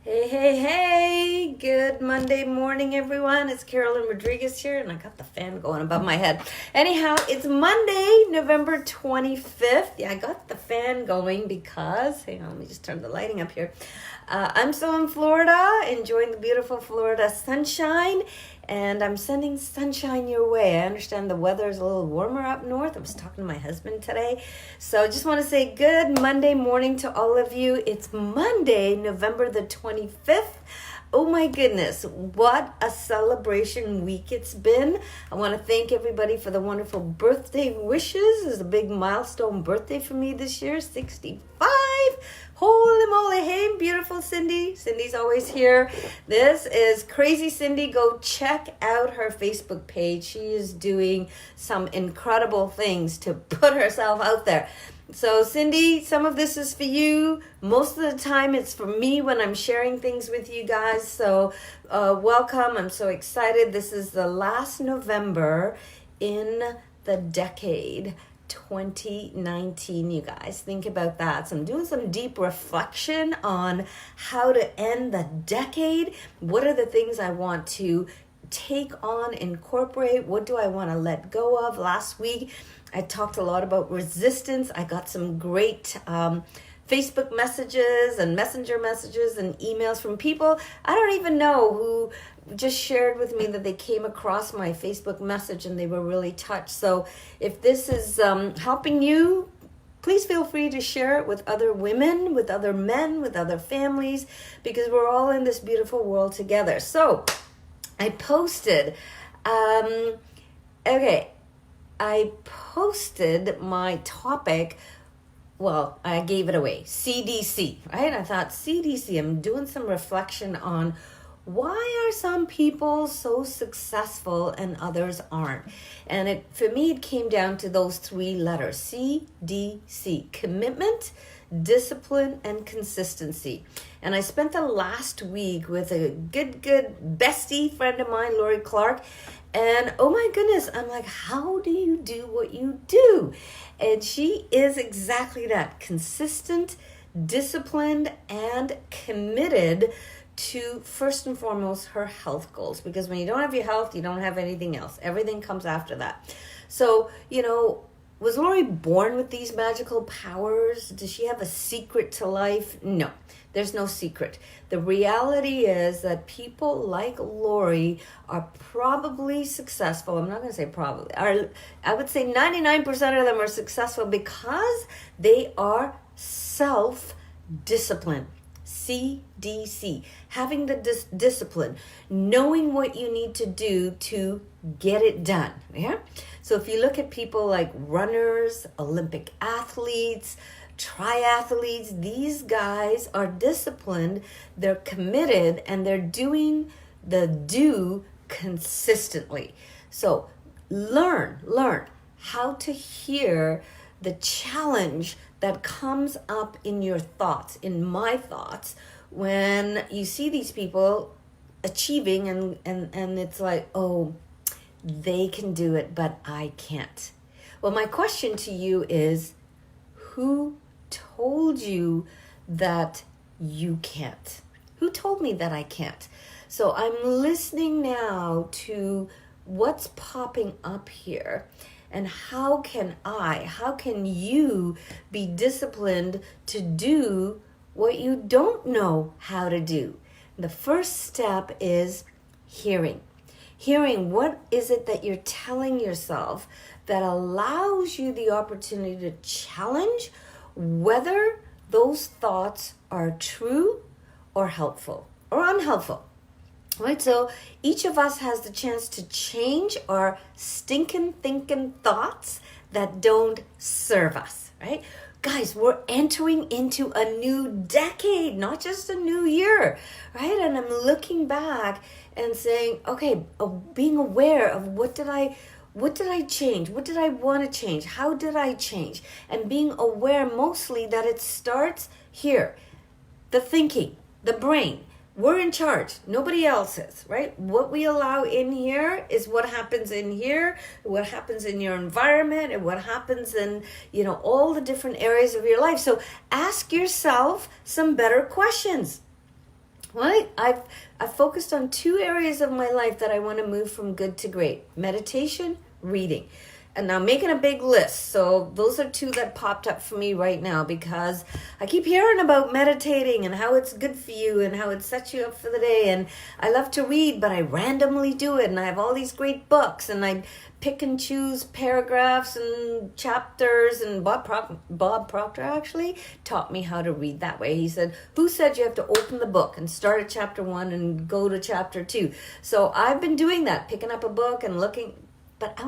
Hey, hey, hey! Good Monday morning, everyone. It's Carolyne Rodrigues here, and I got the fan going above my head. Anyhow, it's Monday, November 25th. Yeah, I got the fan going because, hang on, let me just turn the lighting up here. I'm still in Florida, enjoying the beautiful Florida sunshine, and I'm sending sunshine your way. I understand the weather is a little warmer up north. I was talking to my husband today. So I just want to say good Monday morning to all of you. It's Monday, November the 25th. Oh my goodness, what a celebration week it's been. I want to thank everybody for the wonderful birthday wishes. It's a big milestone birthday for me this year, 65. Holy moly, hey, beautiful Cindy. Cindy's always here. This is Crazy Cindy. Go check out her Facebook page. She is doing some incredible things to put herself out there. So Cindy, some of this is for you. Most of the time it's for me when I'm sharing things with you guys. So welcome. I'm so excited. This is the last November in the decade 2019, you guys. Think about that. So I'm doing some deep reflection on how to end the decade. What are the things I want to take on, incorporate? What do I want to let go of? Last week, I talked a lot about resistance. I got some great Facebook messages and messenger messages and emails from people I don't even know who just shared with me that they came across my Facebook message and they were really touched. So if this is helping you, please feel free to share it with other women, with other men, with other families, because we're all in this beautiful world together. So I posted, I posted my topic. Well, I gave it away, CDC, right? I thought CDC, I'm doing some reflection on why are some people so successful and others aren't? And for me, it came down to those three letters, CDC, commitment, discipline, and consistency. And I spent the last week with a good bestie friend of mine, Lori Clark. And oh my goodness, I'm like, how do you do what you do? And she is exactly that, consistent, disciplined, and committed to, first and foremost, her health goals. Because when you don't have your health, you don't have anything else. Everything comes after that. So, was Lori born with these magical powers? Does she have a secret to life? No, there's no secret. The reality is that people like Lori are probably successful. I'm not going to say probably. I would say 99% of them are successful because they are self-disciplined. CDC, having the discipline, knowing what you need to do to get it done. Yeah. So if you look at people like runners, Olympic athletes, triathletes, these guys are disciplined, they're committed, and they're doing the do consistently. So learn how to hear the challenge that comes up in your thoughts, in my thoughts, when you see these people achieving and it's like, oh, they can do it, but I can't. Well, my question to you is, who told you that you can't? Who told me that I can't? So I'm listening now to what's popping up here. And how can you be disciplined to do what you don't know how to do? The first step is hearing. Hearing, what is it that you're telling yourself that allows you the opportunity to challenge whether those thoughts are true or helpful or unhelpful. Right, so each of us has the chance to change our stinking thinking thoughts that don't serve us, right? Guys, we're entering into a new decade, not just a new year, right? And I'm looking back and saying, okay, being aware of what did I change? What did I want to change? How did I change? And being aware mostly that it starts here, the thinking, the brain. We're in charge. Nobody else is, right? What we allow in here is what happens in here, what happens in your environment, and what happens in, all the different areas of your life. So ask yourself some better questions. Well, I've focused on two areas of my life that I want to move from good to great: meditation, reading. And now I'm making a big list. So those are two that popped up for me right now, because I keep hearing about meditating and how it's good for you and how it sets you up for the day. And I love to read, but I randomly do it. And I have all these great books, and I pick and choose paragraphs and chapters. And Bob Proctor actually taught me how to read that way. He said, who said you have to open the book and start at chapter 1 and go to chapter 2? So I've been doing that, picking up a book and looking, but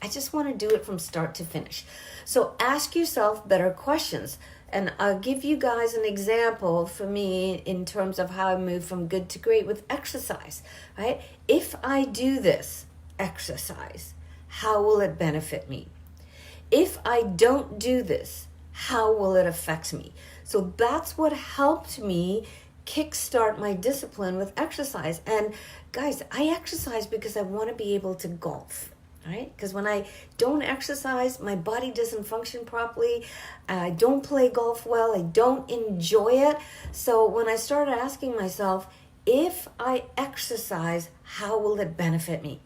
I just want to do it from start to finish. So ask yourself better questions. And I'll give you guys an example for me in terms of how I move from good to great with exercise, right? If I do this exercise, how will it benefit me? If I don't do this, how will it affect me? So that's what helped me kickstart my discipline with exercise. And guys, I exercise because I want to be able to golf. Right? Because when I don't exercise, my body doesn't function properly. I don't play golf well. I don't enjoy it. So when I started asking myself, if I exercise, how will it benefit me?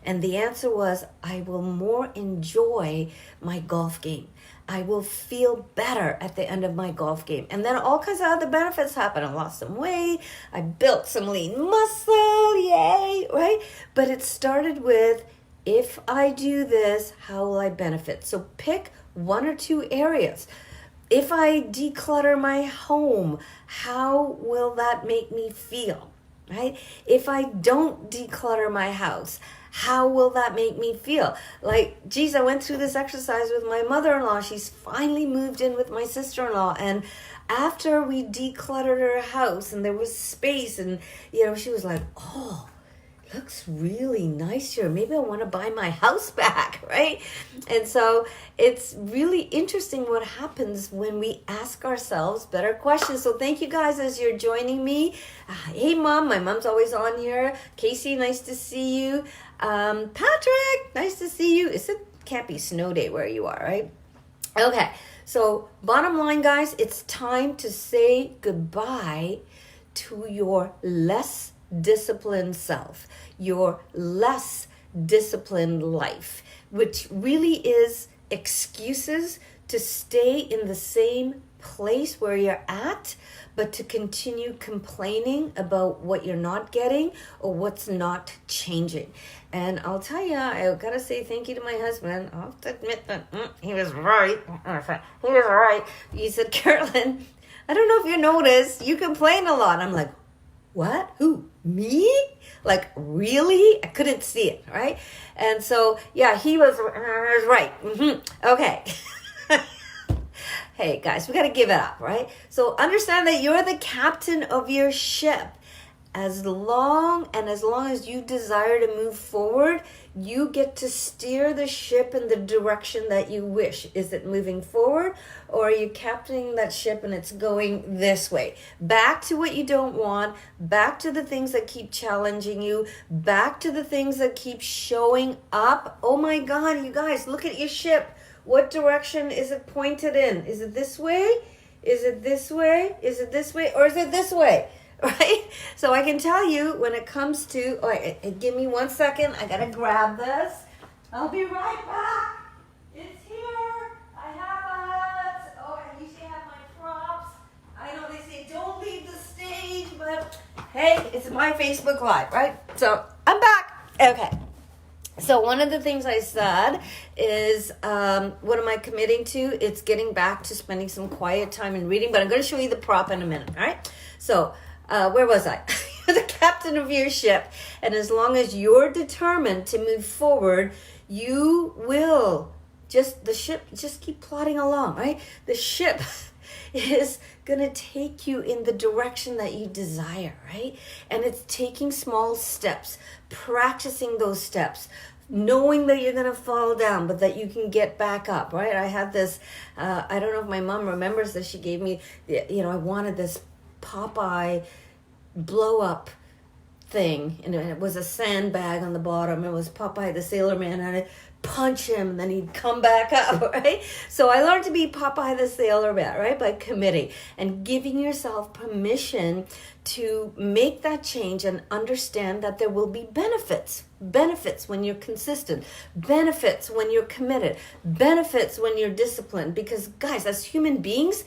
And the answer was, I will more enjoy my golf game. I will feel better at the end of my golf game. And then all kinds of other benefits happen. I lost some weight. I built some lean muscle. Yay, right? But it started with, if I do this, how will I benefit? So pick one or two areas. If I declutter my home, how will that make me feel? Right? If I don't declutter my house, how will that make me feel? Like, geez, I went through this exercise with my mother-in-law. She's finally moved in with my sister-in-law. And after we decluttered her house and there was space, and, she was like, oh, looks really nice here. Maybe I want to buy my house back, right? And so it's really interesting what happens when we ask ourselves better questions. So thank you guys as you're joining me. Hey, Mom. My mom's always on here. Casey, nice to see you. Patrick, nice to see you. Can't be snow day where you are, right? Okay. So bottom line, guys, it's time to say goodbye to your less disciplined self, your less disciplined life, which really is excuses to stay in the same place where you're at, but to continue complaining about what you're not getting or what's not changing. And I'll tell you, I gotta say thank you to my husband. I'll have to admit that he was right. He was right. He said, Carolyne, I don't know if you noticed, you complain a lot. I'm like, what? Who? Me? Like, really? I couldn't see it, right? And so, yeah, he was right. Okay. Hey, guys, we got to give it up, right? So understand that you're the captain of your ship. As long as you desire to move forward, you get to steer the ship in the direction that you wish. Is it moving forward, or are you captaining that ship and it's going this way? Back to what you don't want, back to the things that keep challenging you, back to the things that keep showing up. Oh my God, you guys, look at your ship. What direction is it pointed in? Is it this way? Is it this way? Is it this way? Or is it this way? Right? So I can tell you when it comes to, give me 1 second. I got to grab this. I'll be right back. It's here. I have it. Oh, I usually have my props. I know they say don't leave the stage, but hey, it's my Facebook Live, right? So I'm back. Okay. So one of the things I said is, what am I committing to? It's getting back to spending some quiet time and reading, but I'm going to show you the prop in a minute, all right? So where was I? You're the captain of your ship, and as long as you're determined to move forward, you will the ship just keep plodding along, right? The ship is going to take you in the direction that you desire, right? And it's taking small steps, practicing those steps, knowing that you're going to fall down, but that you can get back up, right? I had this, I don't know if my mom remembers this. She gave me, I wanted this Popeye blow up thing, and it was a sandbag on the bottom. It was Popeye the Sailor Man, and I'd punch him, and then he'd come back up, right? So I learned to be Popeye the Sailor Man, right? By committing and giving yourself permission to make that change and understand that there will be benefits. Benefits when you're consistent, benefits when you're committed, benefits when you're disciplined. Because guys, as human beings,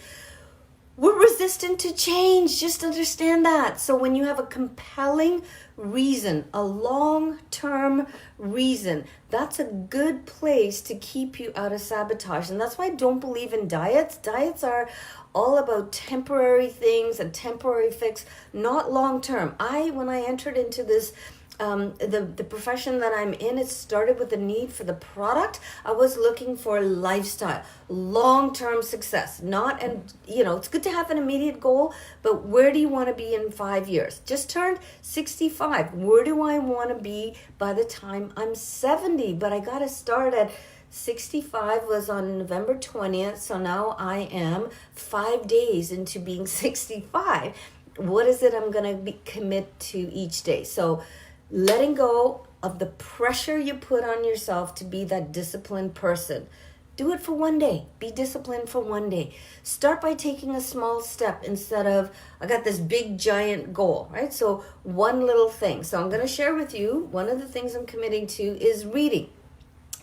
we're resistant to change. Just understand that. So when you have a compelling reason, a long-term reason, that's a good place to keep you out of sabotage. And that's why I don't believe in diets. Diets are all about temporary things, a temporary fix, not long-term. When I entered into this the profession that I'm in, it started with the need for the product. I was looking for lifestyle, long-term success, it's good to have an immediate goal, but where do you want to be in 5 years? Just turned 65. Where do I want to be by the time I'm 70? But I got to start at 65 was on November 20th. So now I am 5 days into being 65. What is it I'm going to commit to each day? So letting go of the pressure you put on yourself to be that disciplined person. Do it for one day. Be disciplined for one day. Start by taking a small step instead of, I got this big giant goal, right? So one little thing. So I'm going to share with you, one of the things I'm committing to is reading.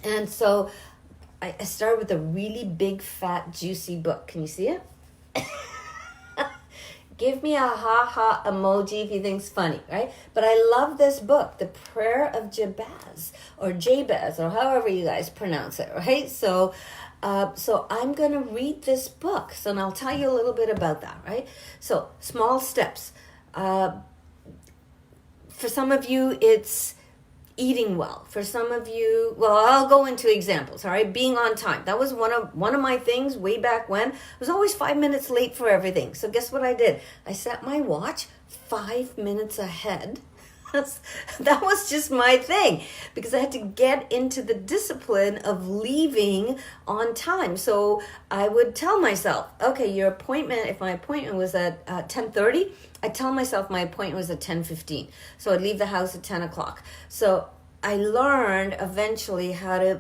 And so I started with a really big, fat, juicy book. Can you see it? Give me a ha-ha emoji if you think it's funny, right? But I love this book, The Prayer of Jabez, or Jabez, or however you guys pronounce it, right? So I'm going to read this book. So now I'll tell you a little bit about that, right? So small steps. For some of you, it's eating well. For some of you, well, I'll go into examples, all right? Being on time. That was one of my things way back when. I was always 5 minutes late for everything. So guess what I did? I set my watch 5 minutes ahead. That was just my thing, because I had to get into the discipline of leaving on time. So I would tell myself, okay, your appointment, if my appointment was at 10:30, I tell myself my appointment was at 10:15. So I'd leave the house at 10 o'clock. So I learned eventually how to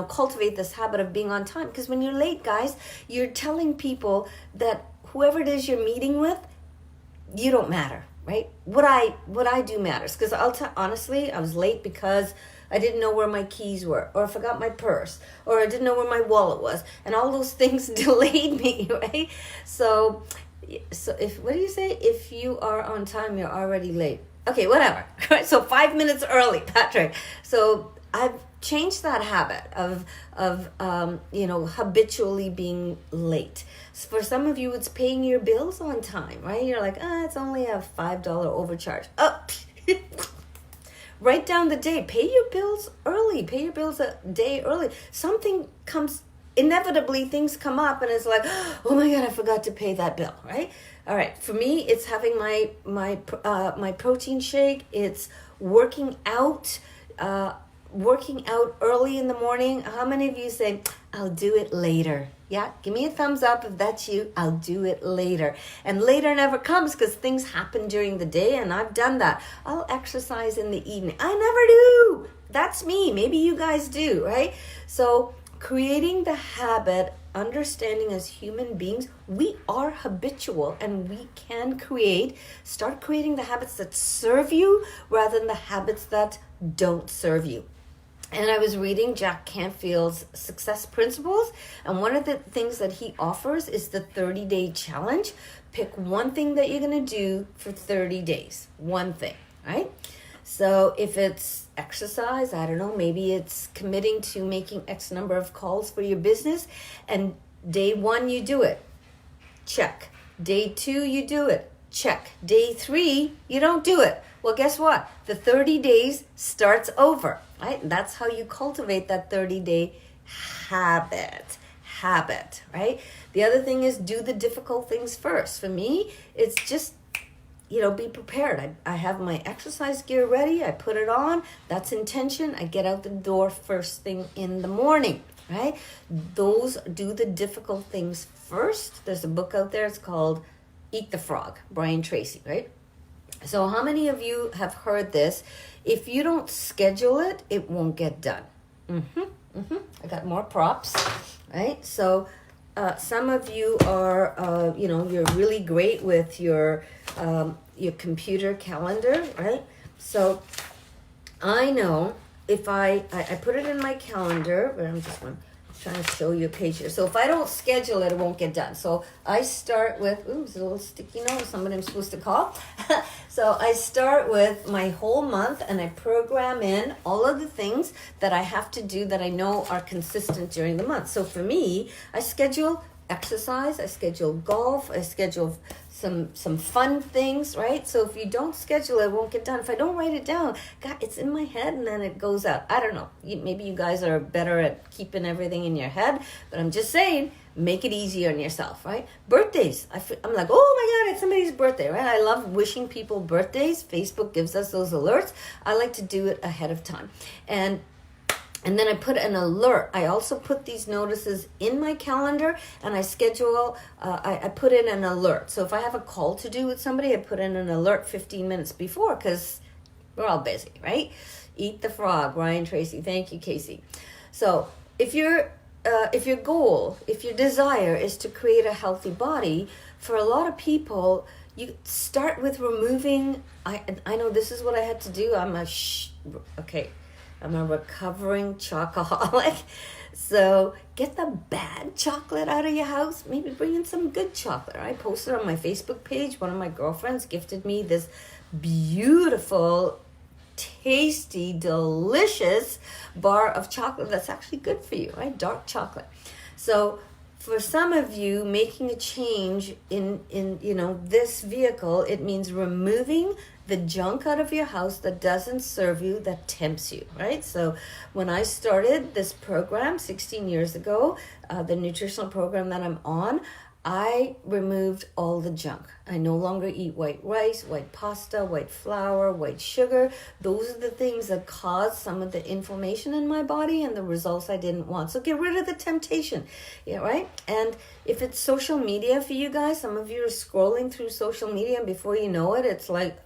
cultivate this habit of being on time. Because when you're late, guys, you're telling people that whoever it is you're meeting with, you don't matter, right? What I do matters. Because honestly, I was late because I didn't know where my keys were, or I forgot my purse, or I didn't know where my wallet was, and all those things delayed me, right? So what do you say? If you are on time, you're already late. Okay, whatever. So 5 minutes early, Patrick. So I've changed that habit of habitually being late. So for some of you, it's paying your bills on time, right? You're like, it's only a $5 overcharge. Oh, write down the day. Pay your bills early. Pay your bills a day early. Something comes, inevitably things come up, and it's like, oh my God, I forgot to pay that bill, right? All right, for me, it's having my protein shake. It's working out early in the morning. How many of you say, I'll do it later? Yeah, give me a thumbs up if that's you. I'll do it later. And later never comes because things happen during the day, and I've done that. I'll exercise in the evening. I never do. That's me. Maybe you guys do, right? So creating the habit, understanding as human beings, we are habitual, and we can start creating the habits that serve you rather than the habits that don't serve you. And I was reading Jack Canfield's Success Principles, and one of the things that he offers is the 30-day challenge. Pick one thing that you're going to do for 30 days. One thing, right? So if it's exercise, I don't know, maybe it's committing to making X number of calls for your business, and day 1 you do it. Check. Day 2 you do it. Check. Day 3 you don't do it. Well, guess what? The 30 days starts over, right? And that's how you cultivate that 30-day habit, right? The other thing is do the difficult things first. For me, it's just, be prepared. I have my exercise gear ready. I put it on. That's intention. I get out the door first thing in the morning, right? Do the difficult things first. There's a book out there. It's called Eat the Frog, Brian Tracy, right? So how many of you have heard this? If you don't schedule it, it won't get done. I got more props, right? So some of you are, you're really great with your computer calendar, right? So I know if I put it in my calendar, but I'm trying to show you a page here. So if I don't schedule it, it won't get done. So I start with, there's a little sticky note, somebody I'm supposed to call. So I start with my whole month and I program in all of the things that I have to do that I know are consistent during the month. So for me, I schedule exercise, I schedule golf, I schedule some fun things, right? So if you don't schedule it, it won't get done. If I don't write it down, God, it's in my head and then it goes out. I don't know. Maybe you guys are better at keeping everything in your head, but I'm just saying, make it easier on yourself, right? Birthdays. I'm like, oh my God, it's somebody's birthday, right? I love wishing people birthdays. Facebook gives us those alerts. I like to do it ahead of time. And then I put an alert. I also put these notices in my calendar and I schedule, I put in an alert. So if I have a call to do with somebody, I put in an alert 15 minutes before because we're all busy, right? Eat the frog, Ryan Tracy. Thank you, Casey. So if your goal, if your desire is to create a healthy body, for a lot of people, you start with removing, I know this is what I had to do. I'm a recovering chocoholic. So get the bad chocolate out of your house. Maybe bring in some good chocolate. I posted on my Facebook page. One of my girlfriends gifted me this beautiful, tasty, delicious bar of chocolate that's actually good for you, right? Dark chocolate. So for some of you, making a change in this vehicle, it means removing the junk out of your house that doesn't serve you, that tempts you, right? So when I started this program 16 years ago, the nutritional program that I'm on, I removed all the junk. I no longer eat white rice, white pasta, white flour, white sugar. Those are the things that cause some of the inflammation in my body and the results I didn't want. So get rid of the temptation, yeah, right? And if it's social media for you guys, some of you are scrolling through social media and before you know it, it's like,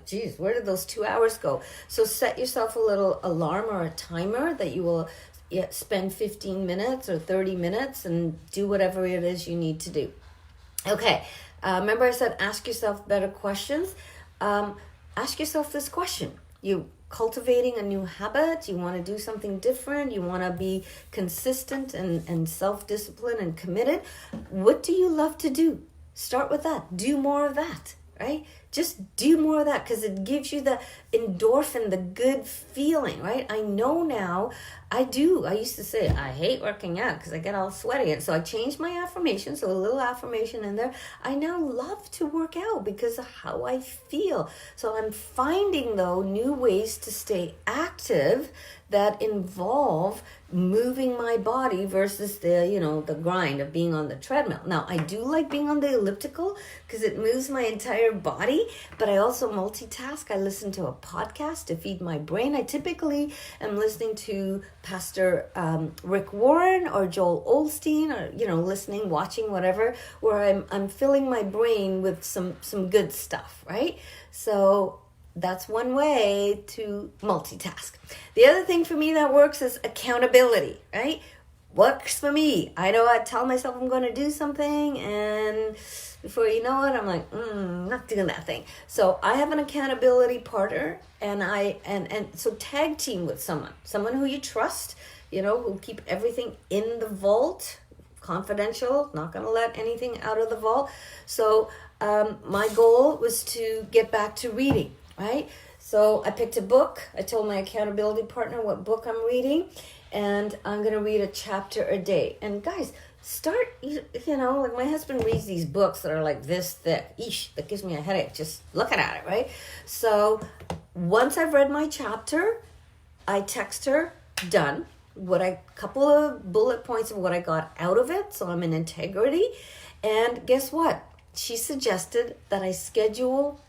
geez, where did those 2 hours go? So set yourself a little alarm or a timer that you will spend 15 minutes or 30 minutes and do whatever it is you need to do. Okay, remember I said ask yourself better questions. Ask yourself this question. You cultivating a new habit, you want to do something different, you want to be consistent and self-disciplined and committed. What do you love to do? Start with that. Do more of that, right? Just do more of that because it gives you the endorphin, the good feeling, right? I know now, I used to say, I hate working out because I get all sweaty. And so I changed my affirmation, so a little affirmation in there. I now love to work out because of how I feel. So I'm finding, though, new ways to stay active that involve moving my body versus the grind of being on the treadmill. Now, I do like being on the elliptical because it moves my entire body, but I also multitask. I listen to a podcast to feed my brain. I typically am listening to Pastor Rick Warren or Joel Osteen or, listening, watching, whatever, where I'm filling my brain with some good stuff, right? So that's one way to multitask. The other thing for me that works is accountability, right? Works for me. I know I tell myself I'm going to do something and before you know it, I'm like, not doing that thing. So I have an accountability partner and so tag team with someone who you trust, who'll keep everything in the vault, confidential, not going to let anything out of the vault. So my goal was to get back to reading. Right? So I picked a book. I told my accountability partner what book I'm reading, and I'm going to read a chapter a day. And guys, start, like my husband reads these books that are like this thick. Eesh, that gives me a headache just looking at it, right? So once I've read my chapter, I text her, done. Couple of bullet points of what I got out of it, so I'm in integrity. And guess what? She suggested that I schedule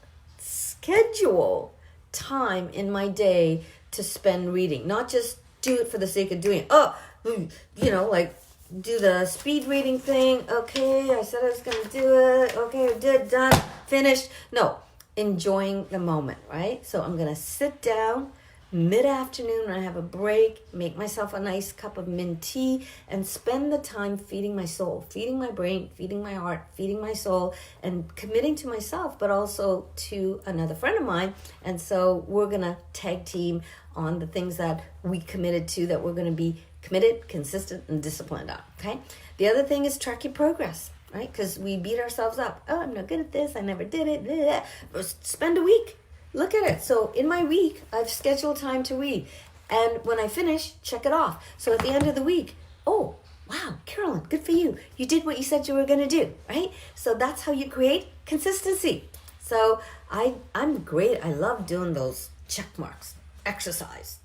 time in my day to spend reading, not just do it for the sake of doing it. Like do the speed reading thing. Okay, I said I was going to do it. Okay, I did, done, finished. No, enjoying the moment, right? So I'm going to sit down mid-afternoon when I have a break, make myself a nice cup of mint tea, and spend the time feeding my soul, feeding my brain, feeding my heart, feeding my soul, and committing to myself, but also to another friend of mine. And so we're going to tag team on the things that we committed to, that we're going to be committed, consistent, and disciplined on, okay? The other thing is track your progress, right? Because we beat ourselves up. Oh, I'm not good at this. I never did it. Blah, blah. Spend a week. Look at it. So in my week, I've scheduled time to read. And when I finish, check it off. So at the end of the week, oh, wow, Carolyne, good for you. You did what you said you were going to do, right? So that's how you create consistency. So I'm great. I love doing those check marks. Exercise.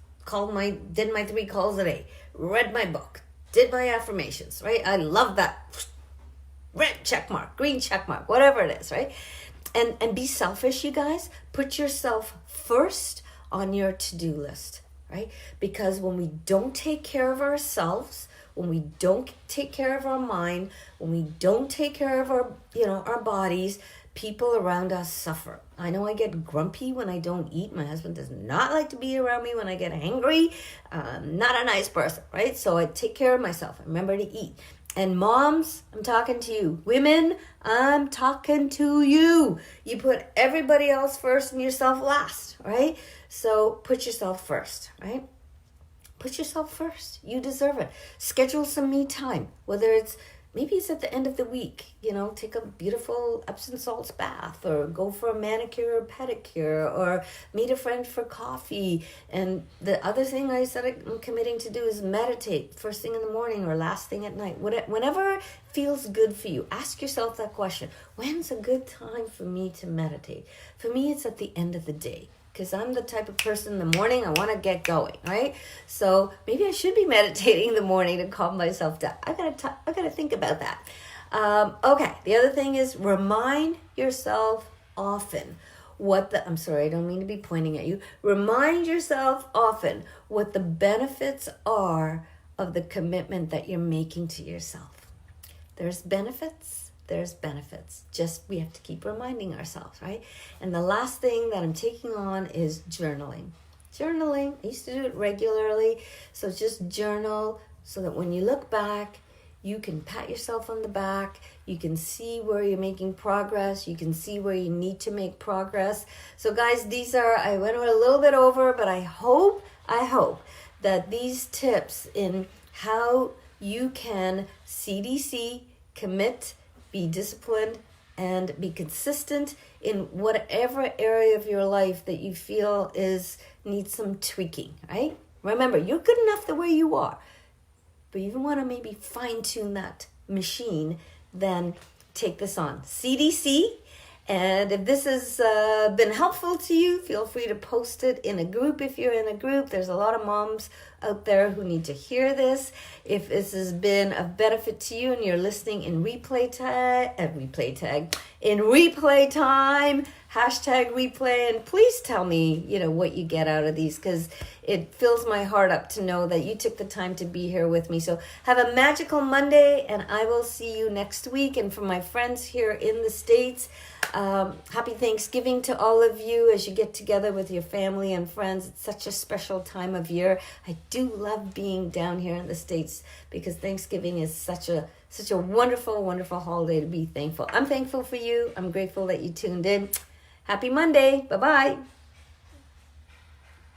Did my 3 calls a day. Read my book. Did my affirmations, right? I love that. Red check mark, green check mark, whatever it is, right? And be selfish, you guys. Put yourself first on your to-do list, right? Because when we don't take care of ourselves, when we don't take care of our mind, when we don't take care of our bodies, people around us suffer. I know I get grumpy when I don't eat. My husband does not like to be around me when I get angry. Not a nice person, right? So I take care of myself. I remember to eat. And moms, I'm talking to you. Women, I'm talking to you. You put everybody else first and yourself last, right? So put yourself first, right? Put yourself first. You deserve it. Schedule some me time, whether maybe it's at the end of the week, take a beautiful Epsom salts bath, or go for a manicure or pedicure, or meet a friend for coffee. And the other thing I said I'm committing to do is meditate first thing in the morning or last thing at night. Whenever feels good for you, ask yourself that question. When's a good time for me to meditate? For me, it's at the end of the day. Because I'm the type of person in the morning, I want to get going, right? So maybe I should be meditating in the morning to calm myself down. I gotta think about that. Okay, the other thing is remind yourself often I'm sorry, I don't mean to be pointing at you. Remind yourself often what the benefits are of the commitment that you're making to yourself. There's benefits. Just we have to keep reminding ourselves, right? And the last thing that I'm taking on is journaling. I used to do it regularly. So just journal so that when you look back, you can pat yourself on the back. You can see where you're making progress. You can see where you need to make progress. So guys, I went a little bit over, but I hope that these tips in how you can CDC, commit, be disciplined, and be consistent in whatever area of your life that you feel needs some tweaking, right? Remember, you're good enough the way you are, but you want to maybe fine-tune that machine, then take this on. CDC, and if this has been helpful to you, feel free to post it in a group if you're in a group. There's a lot of moms out there who need to hear this. If this has been of benefit to you and you're listening in replay time, hashtag replay, and please tell me, what you get out of these, because it fills my heart up to know that you took the time to be here with me. So have a magical Monday, and I will see you next week. And for my friends here in the States, happy Thanksgiving to all of you as you get together with your family and friends. It's such a special time of year. I do love being down here in the States because Thanksgiving is such a wonderful, wonderful holiday to be thankful. I'm thankful for you. I'm grateful that you tuned in. Happy Monday. Bye-bye.